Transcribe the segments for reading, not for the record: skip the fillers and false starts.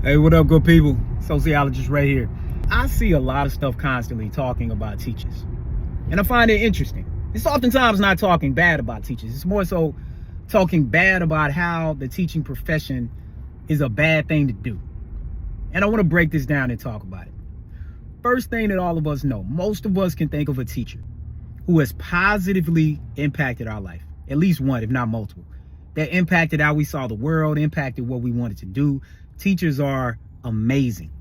Hey, what up, good people? Sociologist right here. I see a lot of stuff constantly talking about teachers, and I find it interesting. It's oftentimes not talking bad about teachers. It's more so talking bad about how the teaching profession is a bad thing to do. And I want to break this down and talk about it. First thing that all of us know, most of us can think of a teacher who has positively impacted our life, at least one, if not multiple, that impacted how we saw the world, impacted what we wanted to do. Teachers are amazing.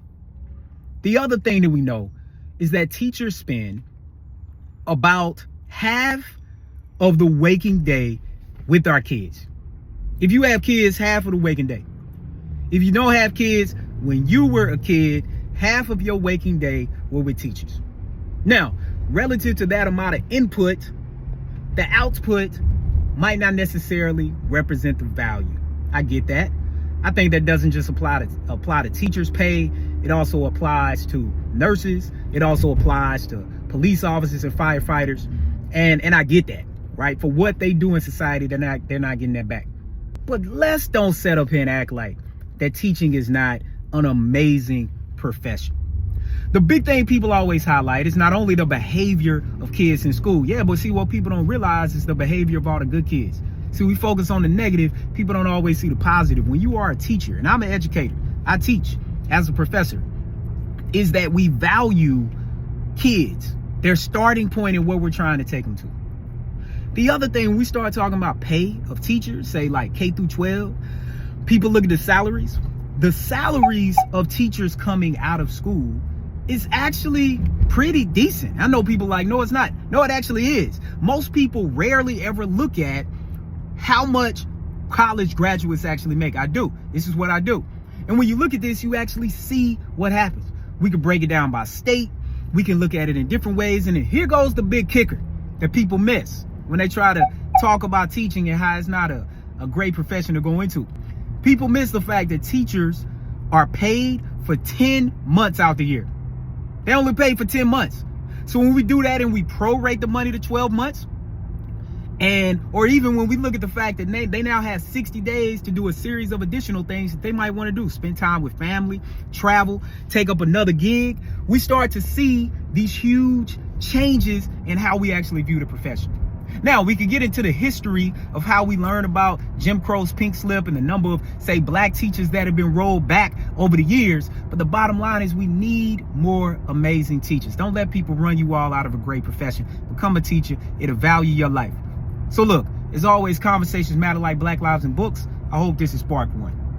The other thing that we know is that teachers spend about half of the waking day with our kids. If you have kids, half of the waking day. If you don't have kids, when you were a kid, half of your waking day were with teachers. Now, relative to that amount of input, the output might not necessarily represent the value. I get that. I think that doesn't just apply to teachers' pay. It also applies to nurses. It also applies to police officers and firefighters. And I get that, right? For what they do in society, they're not getting that back. But let's don't set up here and act like that teaching is not an amazing profession. The big thing people always highlight is not only the behavior of kids in school. Yeah, but see, what people don't realize is the behavior of all the good kids. See, we focus on the negative. People don't always see the positive. When you are a teacher, and I'm an educator, I teach as a professor, is that we value kids, their starting point and where we're trying to take them to. The other thing, when we start talking about pay of teachers, say like K through 12, people look at the salaries. The salaries of teachers coming out of school is actually pretty decent. I know people like, no, it's not. No, it actually is. Most people rarely ever look at how much college graduates actually make. I do. This is what I do. And when you look at this, you actually see what happens. We can break it down by state. We can look at it in different ways. And then here goes the big kicker that people miss when they try to talk about teaching and how it's not a great profession to go into. People miss the fact that teachers are paid for 10 months out the year. They only pay for 10 months. So when we do that and we prorate the money to 12 months, or even when we look at the fact that they now have 60 days to do a series of additional things that they might want to do, spend time with family, travel, take up another gig, we start to see these huge changes in how we actually view the profession. Now, we could get into the history of how we learn about Jim Crow's pink slip and the number of, say, black teachers that have been rolled back over the years. But the bottom line is we need more amazing teachers. Don't let people run you all out of a great profession. Become a teacher. It'll value your life. So look, as always, conversations matter like Black Lives and Books. I hope this has sparked one.